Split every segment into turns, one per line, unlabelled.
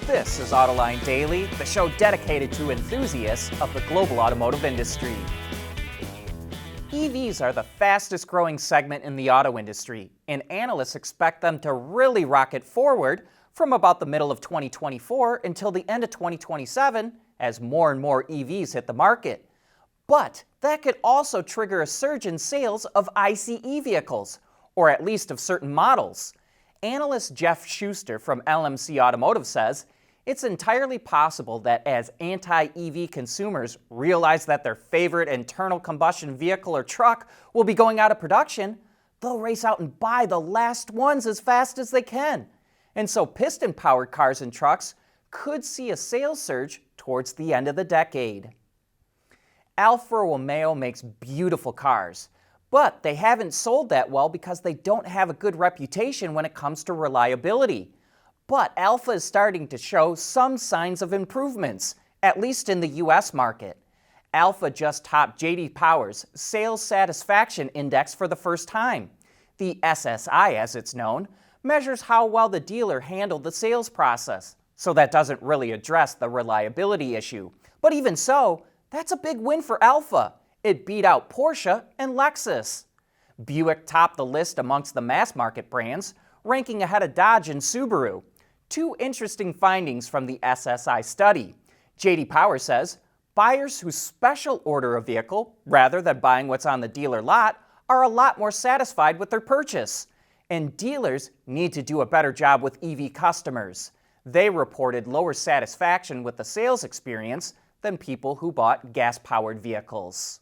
This is Autoline Daily, the show dedicated to enthusiasts of the global automotive industry. EVs are the fastest growing segment in the auto industry, and analysts expect them to really rocket forward from about the middle of 2024 until the end of 2027 as more and more EVs hit the market. But that could also trigger a surge in sales of ICE vehicles, or at least of certain models. Analyst Jeff Schuster from LMC Automotive says it's entirely possible that as anti-EV consumers realize that their favorite internal combustion vehicle or truck will be going out of production, they'll race out and buy the last ones as fast as they can. And so piston-powered cars and trucks could see a sales surge towards the end of the decade. Alfa Romeo makes beautiful cars, but they haven't sold that well because they don't have a good reputation when it comes to reliability. But Alfa is starting to show some signs of improvements, at least in the US market. Alfa just topped J.D. Power's Sales Satisfaction Index for the first time. The SSI, as it's known, measures how well the dealer handled the sales process, so that doesn't really address the reliability issue. But even so, that's a big win for Alfa. It beat out Porsche and Lexus. Buick topped the list amongst the mass market brands, ranking ahead of Dodge and Subaru. Two interesting findings from the SSI study. J.D. Power says buyers who special order a vehicle rather than buying what's on the dealer lot are a lot more satisfied with their purchase. And dealers need to do a better job with EV customers. They reported lower satisfaction with the sales experience than people who bought gas-powered vehicles.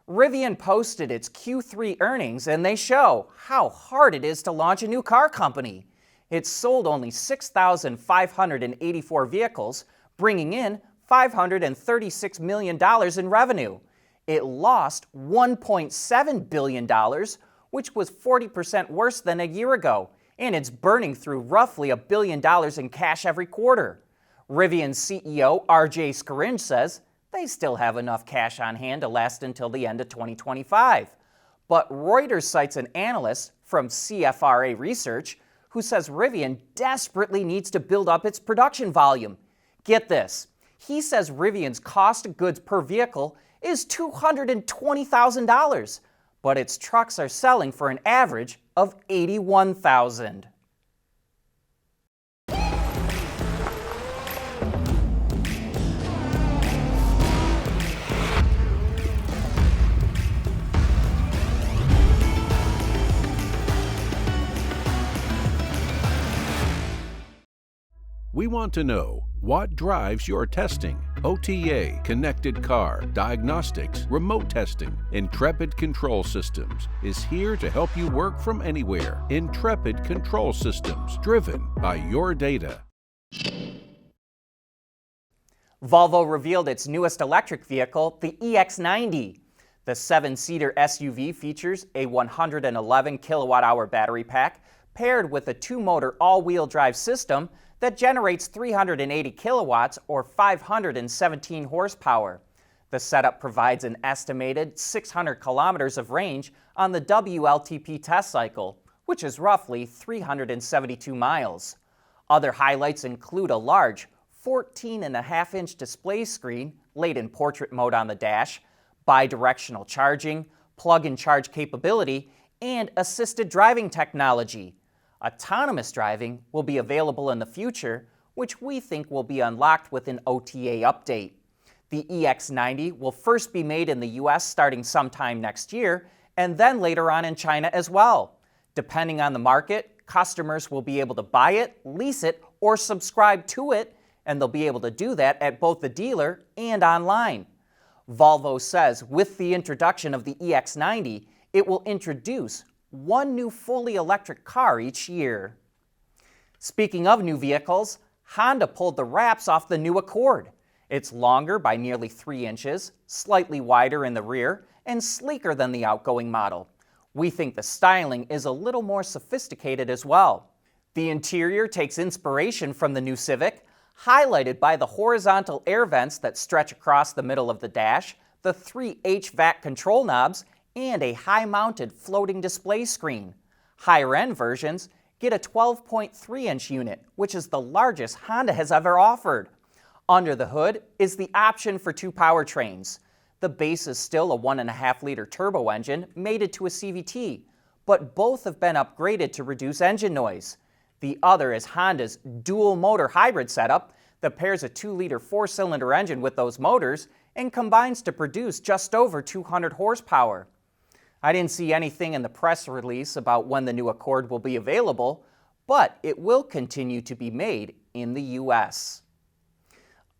Rivian posted its Q3 earnings, and they show how hard it is to launch a new car company. It sold only 6,584 vehicles, bringing in $536 million in revenue. It lost $1.7 billion, which was 40% worse than a year ago, and it's burning through roughly $1 billion in cash every quarter. Rivian CEO RJ Scaringe says they still have enough cash on hand to last until the end of 2025. But Reuters cites an analyst from CFRA Research who says Rivian desperately needs to build up its production volume. Get this, he says Rivian's cost of goods per vehicle is $220,000, but its trucks are selling for an average of $81,000.
We want to know what drives your testing. OTA, connected car, diagnostics, remote testing. Intrepid Control Systems is here to help you work from anywhere. Intrepid Control Systems, driven by your data.
Volvo revealed its newest electric vehicle, the EX90. The 7-seater SUV features a 111 kilowatt-hour battery pack paired with a 2-motor all-wheel drive system that generates 380 kilowatts or 517 horsepower. The setup provides an estimated 600 kilometers of range on the WLTP test cycle, which is roughly 372 miles. Other highlights include a large 14.5-inch display screen laid in portrait mode on the dash, bi-directional charging, plug-and charge capability, and assisted driving technology. Autonomous driving will be available in the future, which we think will be unlocked with an OTA update. The EX90 will first be made in the US starting sometime next year, and then later on in China as well. Depending on the market, customers will be able to buy it, lease it, or subscribe to it, and they'll be able to do that at both the dealer and online. Volvo says with the introduction of the EX90, it will introduce one new fully electric car each year. Speaking of new vehicles, Honda pulled the wraps off the new Accord. It's longer by nearly 3 inches, slightly wider in the rear, and sleeker than the outgoing model. We think the styling is a little more sophisticated as well. The interior takes inspiration from the new Civic, highlighted by the horizontal air vents that stretch across the middle of the dash, the 3 HVAC control knobs, and a high-mounted floating display screen. Higher-end versions get a 12.3-inch unit, which is the largest Honda has ever offered. Under the hood is the option for two powertrains. The base is still a 1.5-liter turbo engine mated to a CVT, but both have been upgraded to reduce engine noise. The other is Honda's dual-motor hybrid setup that pairs a 2-liter 4-cylinder engine with those motors and combines to produce just over 200 horsepower. I didn't see anything in the press release about when the new Accord will be available, but it will continue to be made in the U.S.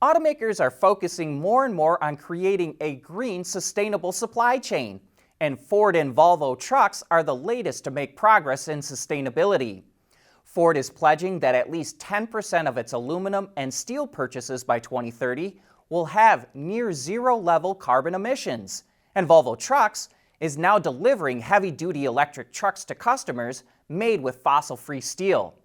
Automakers are focusing more and more on creating a green, sustainable supply chain, and Ford and Volvo trucks are the latest to make progress in sustainability. Ford is pledging that at least 10% of its aluminum and steel purchases by 2030 will have near-zero level carbon emissions, and Volvo Trucks is now delivering heavy-duty electric trucks to customers made with fossil-free steel.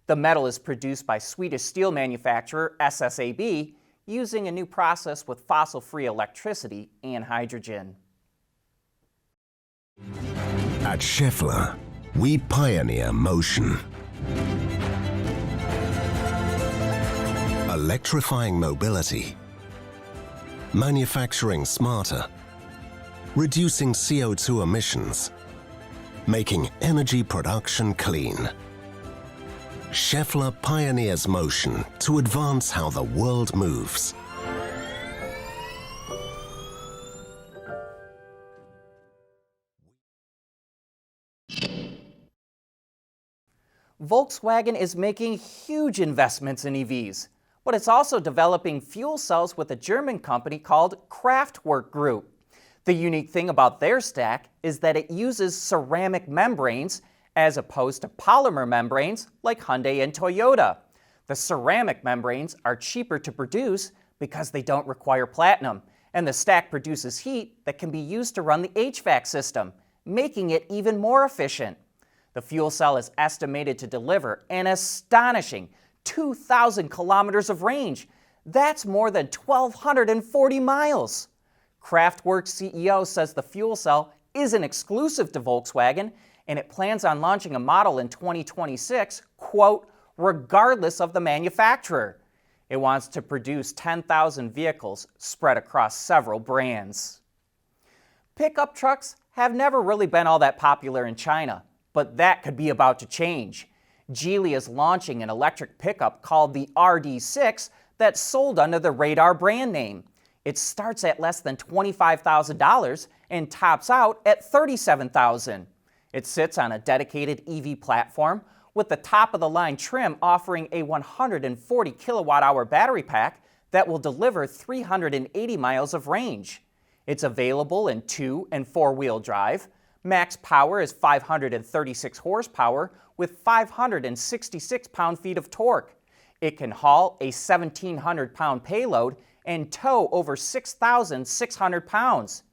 The metal is produced by Swedish steel manufacturer SSAB, using a new process with fossil-free electricity and hydrogen.
At Schaeffler, we pioneer motion. Electrifying mobility, manufacturing smarter, reducing CO2 emissions, making energy production clean. Schaeffler pioneers motion to advance how the world moves.
Volkswagen is making huge investments in EVs, but it's also developing fuel cells with a German company called Kraftwerk Group. The unique thing about their stack is that it uses ceramic membranes as opposed to polymer membranes like Hyundai and Toyota. The ceramic membranes are cheaper to produce because they don't require platinum, and the stack produces heat that can be used to run the HVAC system, making it even more efficient. The fuel cell is estimated to deliver an astonishing 2,000 kilometers of range. That's more than 1,240 miles. Kraftwerk's CEO says the fuel cell isn't exclusive to Volkswagen, and it plans on launching a model in 2026, quote, regardless of the manufacturer. It wants to produce 10,000 vehicles spread across several brands. Pickup trucks have never really been all that popular in China, but that could be about to change. Geely is launching an electric pickup called the RD6 that's sold under the Radar brand name. It starts at less than $25,000 and tops out at $37,000. It sits on a dedicated EV platform with the top-of-the-line trim offering a 140 kilowatt-hour battery pack that will deliver 380 miles of range. It's available in 2- and 4-wheel drive. Max power is 536 horsepower with 566 pound-feet of torque. It can haul a 1,700-pound payload and tow over 6,600 pounds.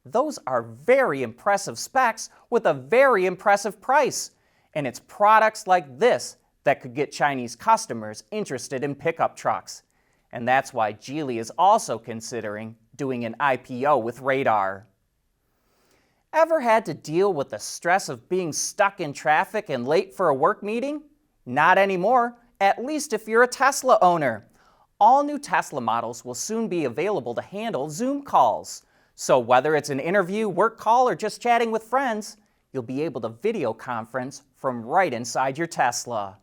Those are very impressive specs with a very impressive price. And it's products like this that could get Chinese customers interested in pickup trucks. And that's why Geely is also considering doing an IPO with Radar. Ever had to deal with the stress of being stuck in traffic and late for a work meeting? Not anymore, at least if you're a Tesla owner. All new Tesla models will soon be available to handle Zoom calls. So whether it's an interview, work call, or just chatting with friends, you'll be able to video conference from right inside your Tesla.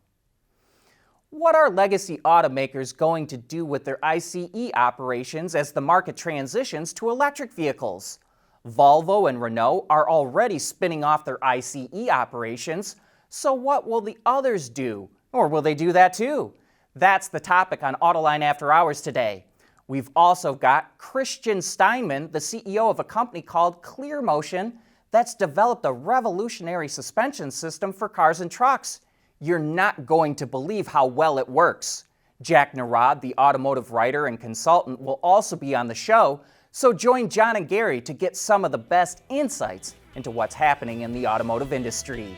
What are legacy automakers going to do with their ICE operations as the market transitions to electric vehicles? Volvo and Renault are already spinning off their ICE operations, so what will the others do? Or will they do that too? That's the topic on Autoline After Hours today. We've also got Christian Steinman, the CEO of a company called ClearMotion, that's developed a revolutionary suspension system for cars and trucks. You're not going to believe how well it works. Jack Narad, the automotive writer and consultant, will also be on the show, so join John and Gary to get some of the best insights into what's happening in the automotive industry.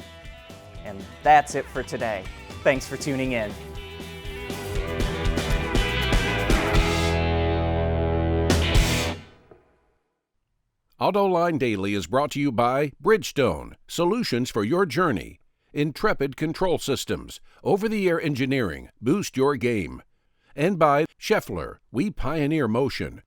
And that's it for today. Thanks for tuning in.
Autoline Daily is brought to you by Bridgestone, solutions for your journey, Intrepid Control Systems, over-the-air engineering, boost your game. And by Scheffler, we pioneer motion.